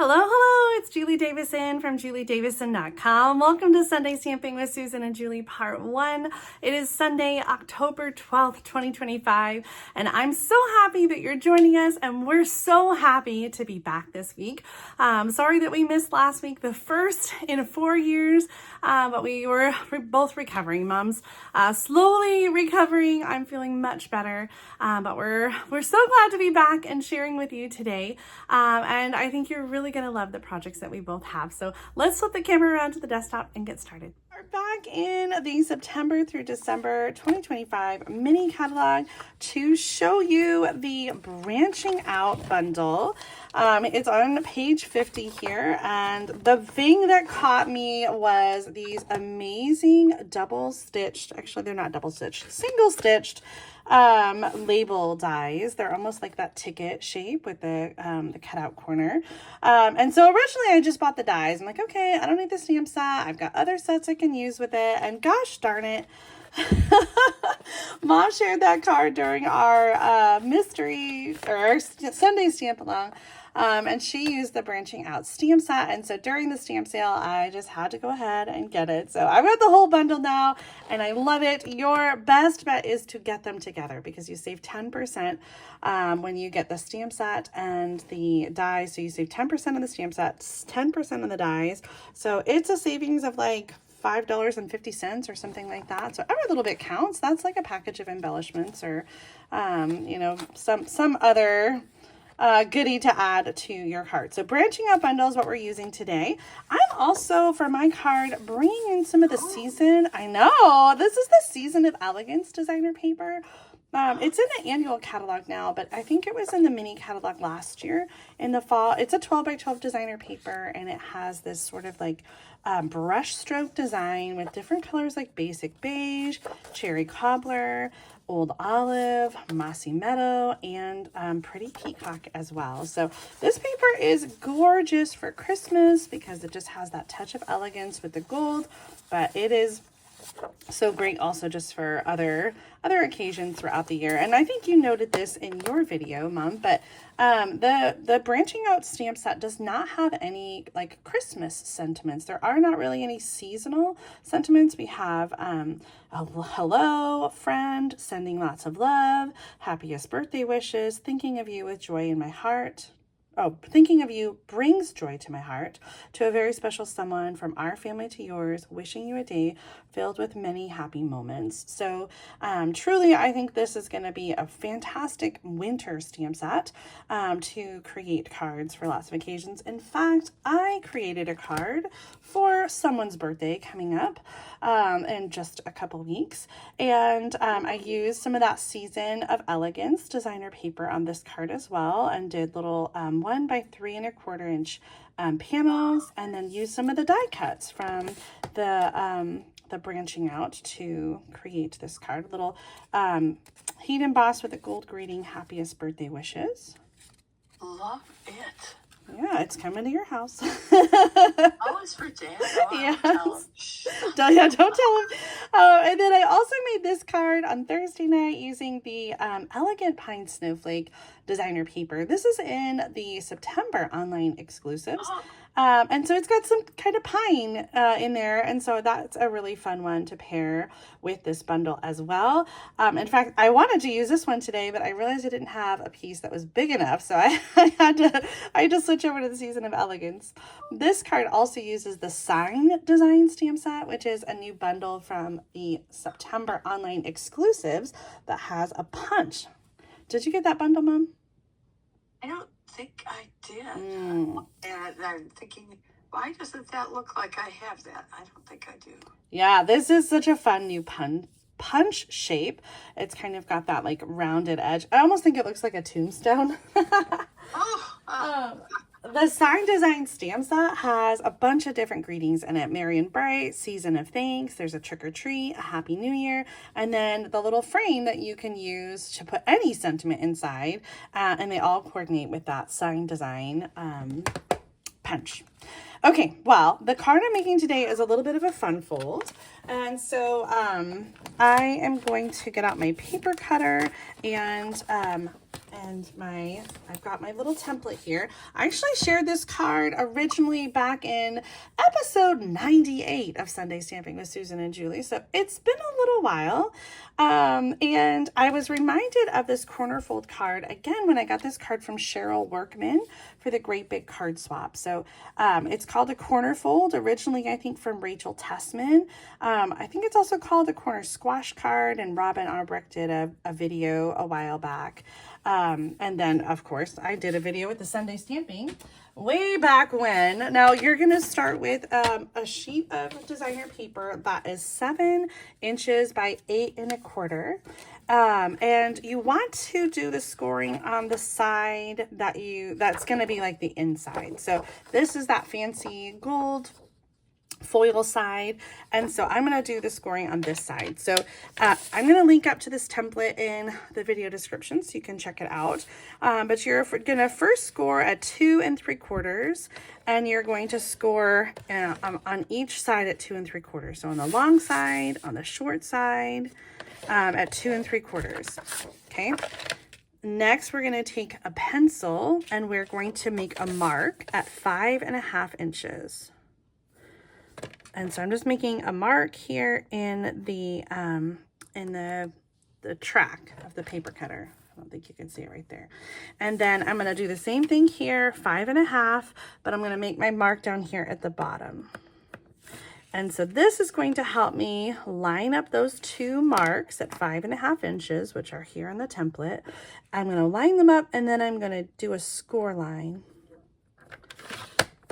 Hello, hello, it's Julie Davison from juliedavison.com. Welcome to Sunday Stamping with Susan and Julie Part 1. It is Sunday, October 12th, 2025, and I'm so happy that you're joining us, and we're so happy to be back this week. Sorry that we missed last week, the first in 4 years, but we were both recovering, moms. Slowly recovering. I'm feeling much better, but we're so glad to be back and sharing with you today, and I think you're really going to love the projects that we both have. So let's flip the camera around to the desktop and get started. We're back in the September through December 2025 mini catalog to show you the branching out bundle. It's on page 50 here, and the thing that caught me was these amazing double stitched, actually they're not double stitched, single stitched label dies. They're almost like that ticket shape with the cutout corner. And so originally I just bought the dies. I'm like, okay, I don't need the stamp set. I've got other sets I can use with it. And gosh darn it, Mom shared that card during our mystery or our Sunday stamp along. And she used the branching out stamp set. And so during the stamp sale, I just had to go ahead and get it. So I've got the whole bundle now and I love it. Your best bet is to get them together because you save 10% when you get the stamp set and the dies. So you save 10% of the stamp sets, 10% of the dies. So it's a savings of like $5.50 or something like that. So every little bit counts. That's like a package of embellishments or, you know, some other goodie to add to your card. So branching out bundles, what we're using today. I'm also, for my card, bringing in some of the season. I know, this is the season of Elegance Designer Paper. It's in the annual catalog now, but I think it was in the mini catalog last year in the fall. It's a 12 by 12 designer paper, and it has this sort of like brush stroke design with different colors like basic beige, cherry cobbler, old olive, mossy meadow, and pretty peacock as well. So this paper is gorgeous for Christmas because it just has that touch of elegance with the gold, but it is so great also just for other occasions throughout the year. And I think you noted this in your video, Mom, but the branching out stamp set does not have any like Christmas sentiments. There are not really any seasonal sentiments. We have a hello friend, sending lots of love, happiest birthday wishes, thinking of you with joy in my heart. Oh, thinking of you brings joy to my heart. To a very special someone from our family to yours, wishing you a day filled with many happy moments. So truly, I think this is going to be a fantastic winter stamp set to create cards for lots of occasions. In fact, I created a card for someone's birthday coming up in just a couple weeks. And I used some of that season of Elegance designer paper on this card as well, and did little 1 by 3 1/4 inch panels, and then use some of the die cuts from the branching out to create this card. A little heat embossed with a gold greeting, happiest birthday wishes. Love it. Yeah, it's coming to your house. Oh, it's for Dad. Oh, Yes. yeah, Don't tell him. And then I also made this card on Thursday night using the Elegant Pine Snowflake designer paper. This is in the September online exclusives. And so it's got some kind of pine in there. And so that's a really fun one to pair with this bundle as well. In fact, I wanted to use this one today, but I realized I didn't have a piece that was big enough. So I had to switch over to the Season of Elegance. This card also uses the Sign Design stamp set, which is a new bundle from the September online exclusives that has a punch. Did you get that bundle, Mom? I don't think I did. And I'm thinking, why doesn't that look like I have that? I don't think I do. Yeah, this is such a fun new punch shape. It's kind of got that like rounded edge. I almost think it looks like a tombstone. The Sign Design stamp set has a bunch of different greetings in it. Merry and bright, season of thanks. There's a trick or treat, a happy new year, and then the little frame that you can use to put any sentiment inside. And they all coordinate with that Sign Design punch. Okay, well, the card I'm making today is a little bit of a fun fold. And so I am going to get out my paper cutter and And I've got my little template here. I actually shared this card originally back in episode 98 of Sunday Stamping with Susan and Julie. So it's been a little while. And I was reminded of this corner fold card again when I got this card from Cheryl Workman for the Great Big Card Swap. So it's called a corner fold, originally I think from Rachel Tessman. I think it's also called the corner squash card, and Robin Arbrecht did a video a while back. And then, of course, I did a video with the Sunday Stamping way back when. Now, you're going to start with a sheet of designer paper that is 7 inches by 8 1/4. And you want to do the scoring on the side that's going to be like the inside. So this is that fancy gold foil side, and so I'm going to do the scoring on this side. So I'm going to link up to this template in the video description so you can check it out. But you're going to first score at 2 3/4, and you're going to score on each side at 2 3/4. So on the long side, on the short side, at 2 3/4. Okay. Next, we're going to take a pencil and we're going to make a mark at 5 1/2 inches. And so I'm just making a mark here in the track of the paper cutter. I don't think you can see it right there. And then I'm going to do the same thing here, 5 1/2, but I'm going to make my mark down here at the bottom. And so this is going to help me line up those 2 marks at 5 1/2 inches, which are here in the template. I'm going to line them up, and then I'm going to do a score line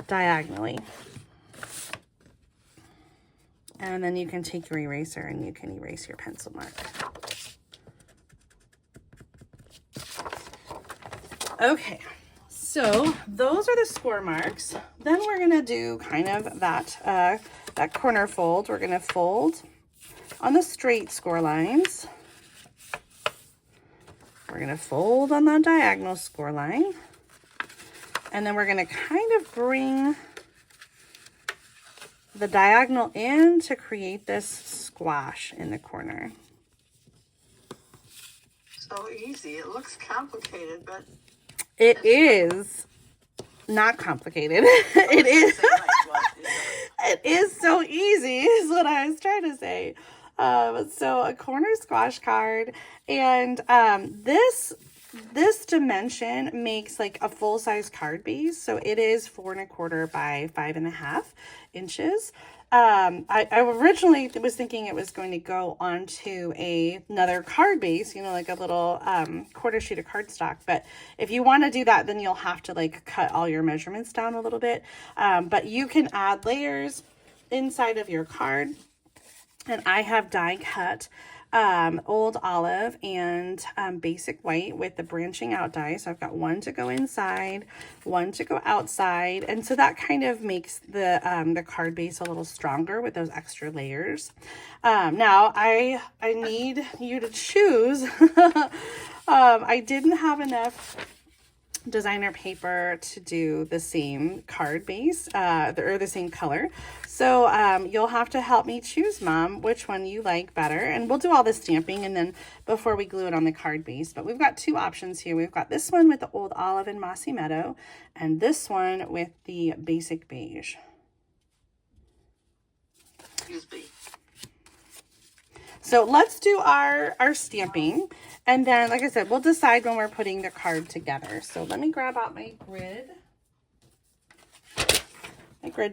diagonally. And then you can take your eraser and you can erase your pencil mark. Okay, so those are the score marks. Then we're gonna do kind of that corner fold. We're gonna fold on the straight score lines. We're gonna fold on the diagonal score line. And then we're gonna kind of bring the diagonal in to create this squash in the corner. So easy. It looks complicated, but it is not complicated. It is. It is so easy is what I was trying to say. So a corner squash card, and this dimension makes like a full-size card base. So it is 4 1/4 by 5 1/2 inches. I originally was thinking it was going to go onto another card base, you know, like a little quarter sheet of cardstock. But if you want to do that, then you'll have to like cut all your measurements down a little bit. But you can add layers inside of your card. And I have die cut Old Olive and Basic White with the branching out die. So I've got one to go inside, one to go outside. And so that kind of makes the card base a little stronger with those extra layers. Now I need you to choose. I didn't have enough designer paper to do the same card base or the same color, so you'll have to help me choose, Mom, which one you like better, and we'll do all the stamping and then before we glue it on the card base. But we've got 2 options here. We've got this one with the Old Olive and Mossy Meadow, and this one with the Basic Beige. Excuse me. So let's do our stamping, and then, like I said, we'll decide when we're putting the card together. So let me grab out my grid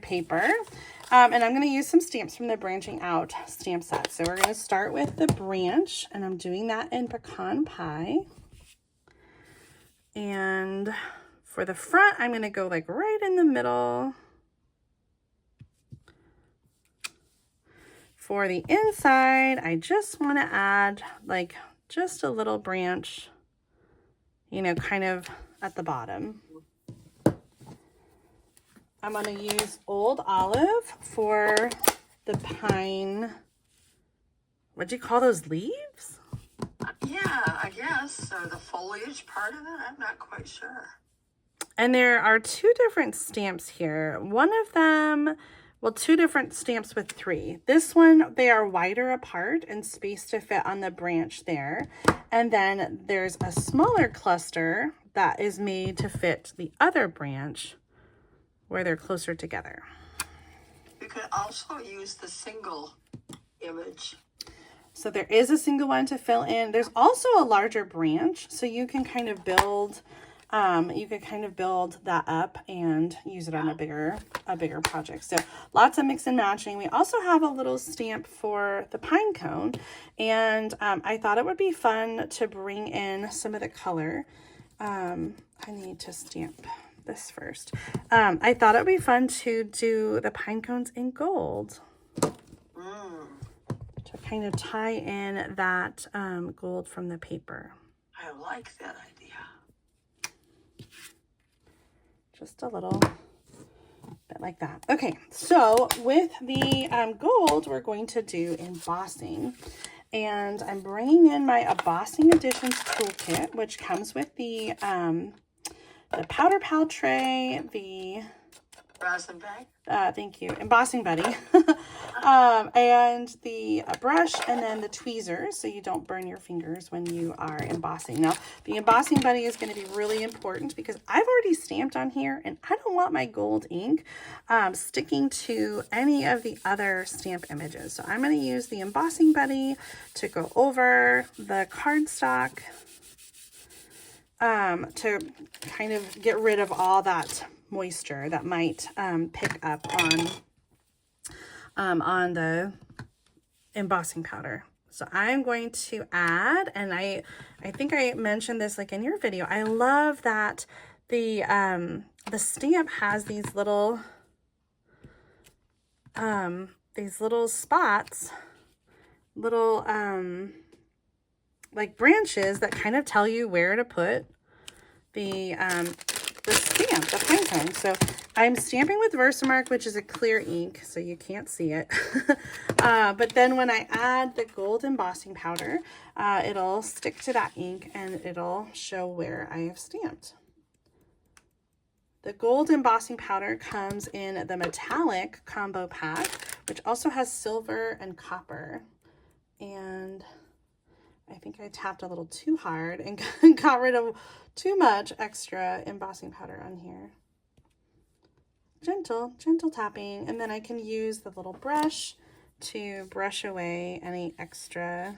paper, and I'm going to use some stamps from the Branching Out stamp set. So we're going to start with the branch, and I'm doing that in Pecan Pie. And for the front, I'm going to go like right in the middle. For the inside, I just want to add like just a little branch, you know, kind of at the bottom. I'm going to use Old Olive for the pine. What'd you call those, leaves? Yeah, I guess. The foliage part of it, I'm not quite sure. And there are 2 different stamps here. One of them well, 2 different stamps with 3. This one, they are wider apart and spaced to fit on the branch there. And then there's a smaller cluster that is made to fit the other branch where they're closer together. You could also use the single image. So there is a single one to fill in. There's also a larger branch, so you can kind of build that up and use it on a bigger project. So lots of mix and matching. We also have a little stamp for the pine cone, and I thought it would be fun to bring in some of the color. I need to stamp this first. I thought it would be fun to do the pine cones in gold. To kind of tie in that gold from the paper. I like that idea. Just a little bit like that. Okay, so with the gold, we're going to do embossing. And I'm bringing in my Embossing Additions Toolkit, which comes with the powder pal tray, the Rosin bag. Thank you, embossing buddy, and the brush, and then the tweezers so you don't burn your fingers when you are embossing. Now, the embossing buddy is going to be really important because I've already stamped on here, and I don't want my gold ink sticking to any of the other stamp images. So I'm going to use the embossing buddy to go over the cardstock to kind of get rid of all that moisture that might pick up on the embossing powder. So I'm going to add, and I think I mentioned this like in your video, I love that the stamp has these little spots, little like branches that kind of tell you where to put the stamp, the pine cone. So I'm stamping with Versamark, which is a clear ink, so you can't see it. But then when I add the gold embossing powder, it'll stick to that ink and it'll show where I have stamped. The gold embossing powder comes in the metallic combo pack, which also has silver and copper. And I think I tapped a little too hard and got rid of too much extra embossing powder on here. Gentle tapping, and then I can use the little brush to brush away any extra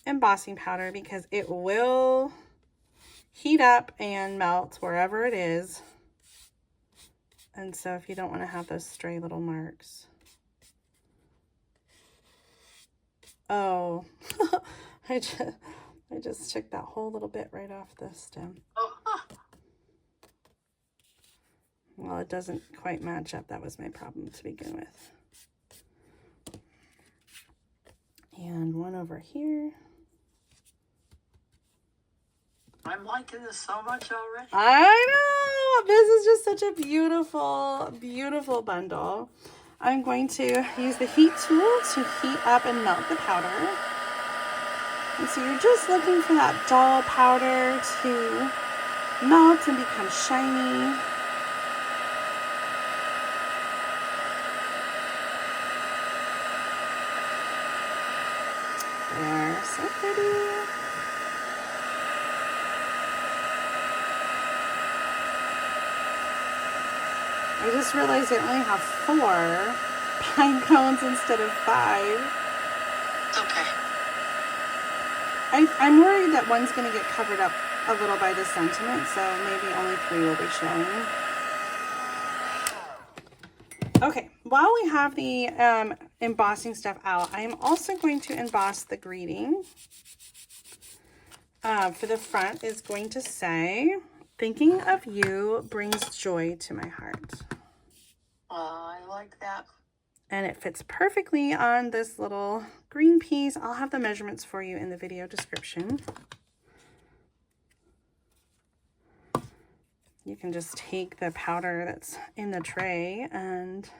embossing powder because it will heat up and melt wherever it is. And so if you don't want to have those stray little marks. Oh, I just took that whole little bit right off the stem. Well, it doesn't quite match up. That was my problem to begin with. And one over here. I'm liking this so much already. I know! This is just such a beautiful, beautiful bundle. I'm going to use the heat tool to heat up and melt the powder. And so you're just looking for that dull powder to melt and become shiny. They're so pretty. I just realized I only have 4 pine cones instead of 5. It's okay. I'm worried that one's going to get covered up a little by the sentiment, so maybe only 3 will be showing. Okay, while we have the embossing stuff out, I am also going to emboss the greeting. For the front is going to say, "Thinking of you brings joy to my heart." I like that. And it fits perfectly on this little green piece. I'll have the measurements for you in the video description. You can just take the powder that's in the tray and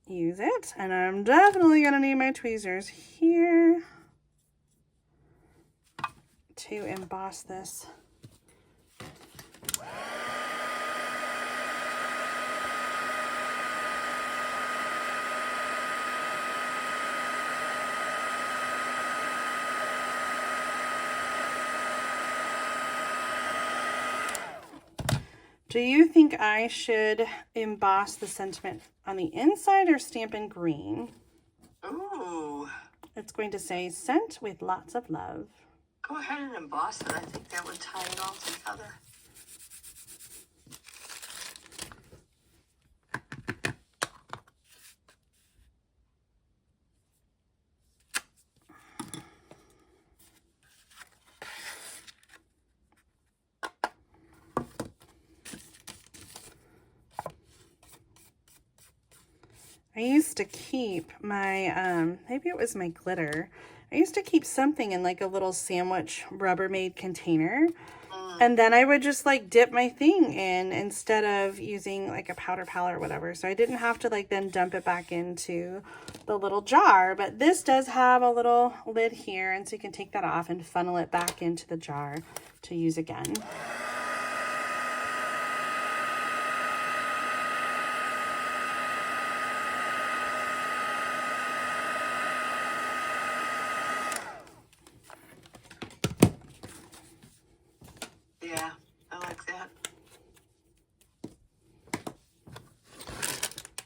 use it. And I'm definitely going to need my tweezers here to emboss this. Do you think I should emboss the sentiment on the inside or stamp in green? Ooh. It's going to say, sent with lots of love. Go ahead and emboss it. I think that would tie it all together. I used to keep my, maybe it was my glitter. I used to keep something in like a little sandwich Rubbermaid container. And then I would just like dip my thing in instead of using like a powder palette or whatever. So I didn't have to like then dump it back into the little jar. But this does have a little lid here. And so you can take that off and funnel it back into the jar to use again. Yeah, I like that.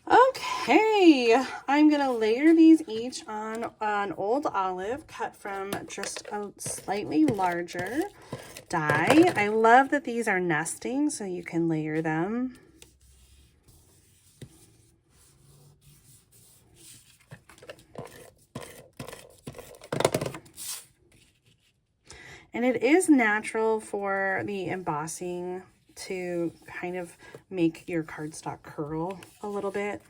Okay, I'm gonna layer these each on an old olive cut from just a slightly larger die. I love that these are nesting so you can layer them. And it is natural for the embossing to kind of make your cardstock curl a little bit.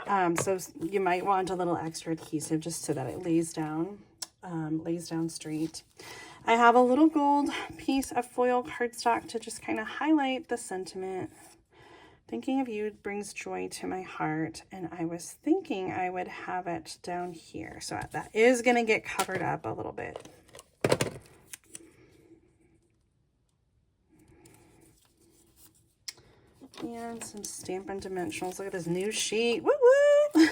Yep. So you might want a little extra adhesive just so that it lays down straight. I have a little gold piece of foil cardstock to just kind of highlight the sentiment. Thinking of you brings joy to my heart, and I was thinking I would have it down here. So that is going to get covered up a little bit. And some Stampin' Dimensionals. Look at this new sheet. Woo woo!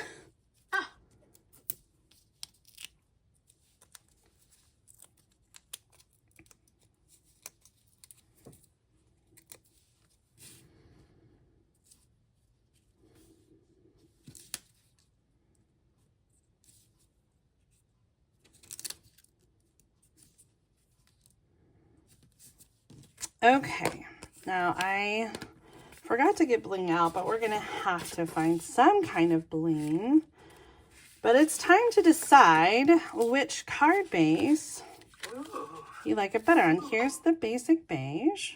Okay, now I forgot to get bling out, but we're gonna have to find some kind of bling. But it's time to decide which card base you like it better. And here's the basic beige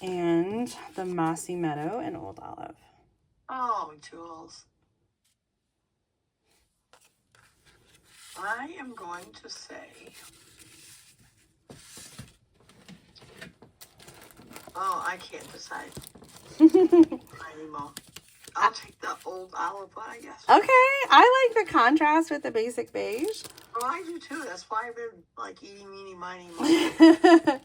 and the Mossy Meadow and Old Olive. Oh, Jules. I am going to say, oh, I can't decide anymore. I'll take the old olive one, I guess. Okay, I like the contrast with the basic beige. Oh, I do too. That's why I've been like eating, meeny, miny, moe.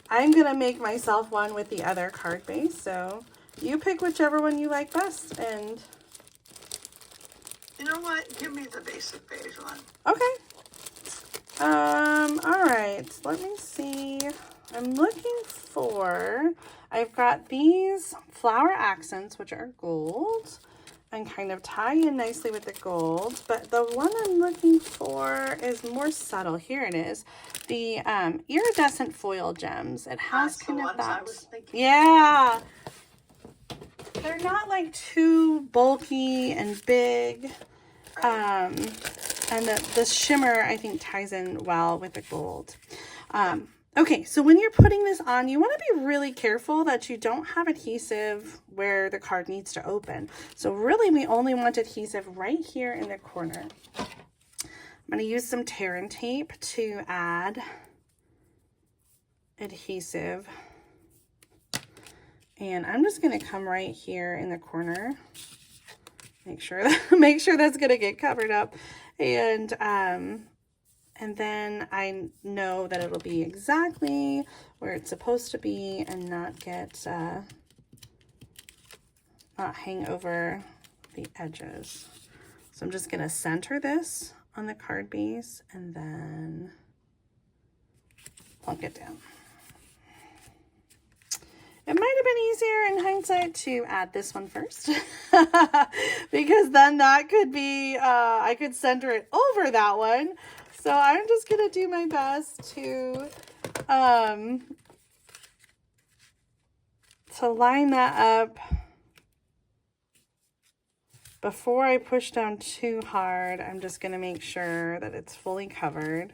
I'm gonna make myself one with the other card base, so you pick whichever one you like best. And You know what? Give me the basic beige one. okay. All right, let me see. I'm looking for, I've got these flower accents, which are gold and kind of tie in nicely with the gold. But the one I'm looking for is more subtle. Here it is. The iridescent foil gems. It has That's kind the of ones that. I was thinking. Yeah. They're not like too bulky and big. And the shimmer, I think, ties in well with the gold. Okay, so when you're putting this on, you want to be really careful that you don't have adhesive where the card needs to open. So really, we only want adhesive right here in the corner. I'm going to use some tear and tape to add adhesive. And I'm just going to come right here in the corner. Make sure that's going to get covered up. And then I know that it'll be exactly where it's supposed to be and not get, not hang over the edges. So I'm just going to center this on the card base and then plunk it down. It might have been easier in hindsight to add this one first because then that could be, I could center it over that one. So I'm just going to do my best to line that up before I push down too hard. I'm just going to make sure that it's fully covered.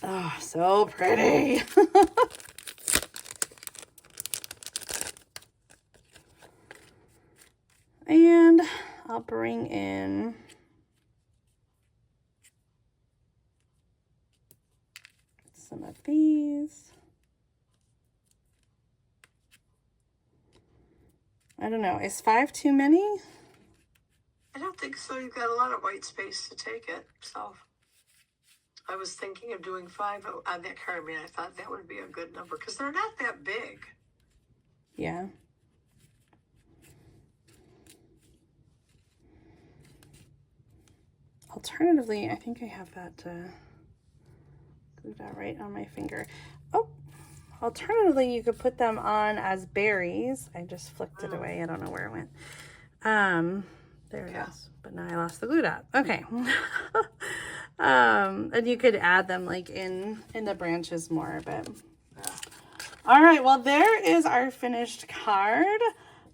Oh, so pretty. And I'll bring in some of these. I don't know, is 5 too many? I don't think so. You've got a lot of white space to take it. So I was thinking of doing 5 on that card. I mean, I thought that would be a good number because they're not that big. Yeah. Alternatively, I think I have that glued that right on my finger. Oh, alternatively, you could put them on as berries. I just flicked it away. I don't know where it went. There it is. But now I lost the glue dot. Okay. And you could add them like in the branches more, but all right. Well, there is our finished card.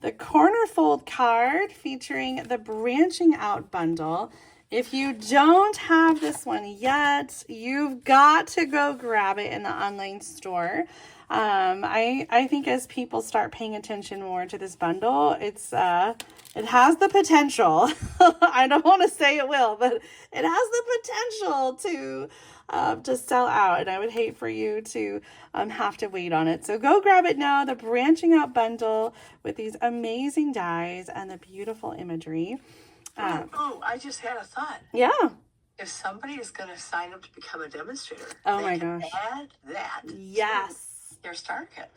The corner fold card featuring the branching out bundle. If you don't have this one yet, you've got to go grab it in the online store. I think as people start paying attention more to this bundle, it has the potential. I don't want to say it will, but it has the potential to sell out, and I would hate for you to have to wait on it. So go grab it now, the branching out bundle with these amazing dies and the beautiful imagery. I just had a thought. Yeah. If somebody is going to sign up to become a demonstrator, oh my gosh, add that. Yes. Their starter kit.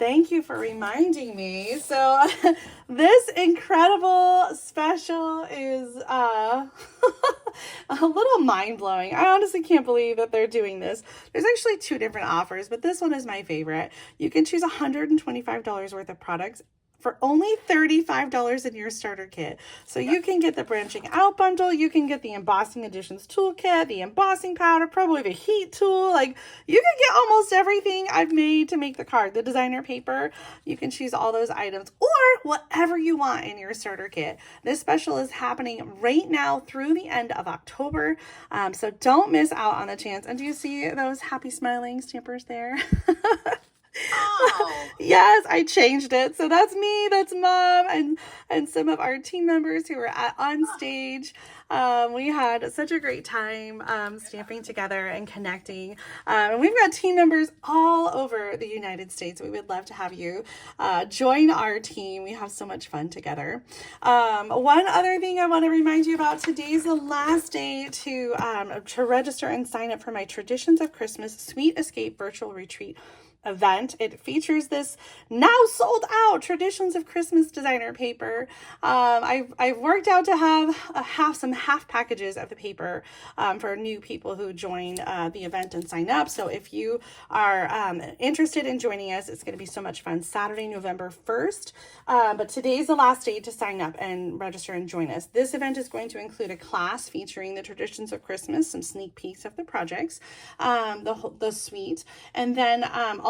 Thank you for reminding me. So this incredible special is a little mind-blowing. I honestly can't believe that they're doing this. There's actually 2 different offers, but this one is my favorite. You can choose $125 worth of products for only $35 in your starter kit. So you can get the branching out bundle, you can get the embossing additions toolkit, the embossing powder, probably the heat tool. Like, you can get almost everything I've made to make the card. The designer paper, you can choose all those items or whatever you want in your starter kit. This special is happening right now through the end of October. So don't miss out on the chance. And do you see those happy smiling stampers there? Oh. Yes, I changed it. So that's me, that's Mom, and some of our team members who were on stage. We had such a great time stamping together and connecting. And we've got team members all over the United States. We would love to have you join our team. We have so much fun together. One other thing I want to remind you about, today's the last day to register and sign up for my Traditions of Christmas Sweet Escape Virtual Retreat event. It features this now sold out Traditions of Christmas designer paper. I've worked out to have some half packages of the paper for new people who join the event and sign up. So if you are interested in joining us, it's going to be so much fun. Saturday, November 1st. But today's the last day to sign up and register and join us. This event is going to include a class featuring the Traditions of Christmas, some sneak peeks of the projects, the suite, and then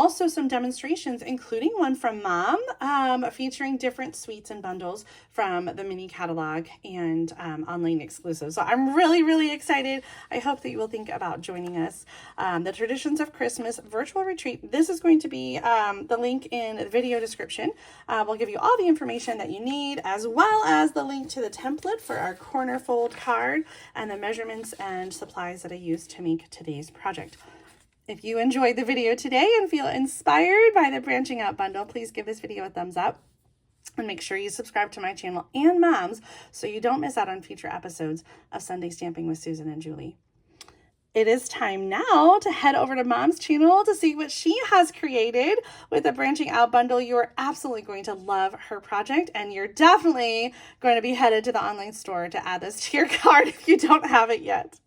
also some demonstrations, including one from Mom, featuring different suites and bundles from the mini catalog and online exclusives. So I'm really, really excited. I hope that you will think about joining us. The Traditions of Christmas virtual retreat. This is going to be the link in the video description. We'll give you all the information that you need, as well as the link to the template for our corner fold card and the measurements and supplies that I used to make today's project. If you enjoyed the video today and feel inspired by the branching out bundle, please give this video a thumbs up and make sure you subscribe to my channel and Mom's so you don't miss out on future episodes of Sunday Stamping with Susan and Julie. It is time now to head over to Mom's channel to see what she has created with the branching out bundle. You're absolutely going to love her project, and you're definitely going to be headed to the online store to add this to your card if you don't have it yet.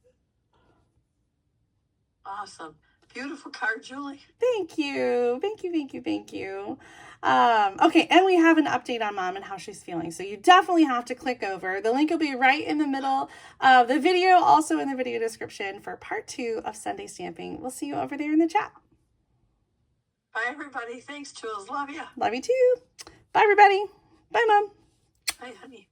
Awesome. Beautiful card, Julie. Thank you. Thank you, thank you, thank you. Okay, and we have an update on Mom and how she's feeling. So you definitely have to click over. The link will be right in the middle of the video, also in the video description for part 2 of Sunday Stamping. We'll see you over there in the chat. Bye, everybody. Thanks, Jules. Love you. Love you too. Bye, everybody. Bye, Mom. Bye, honey.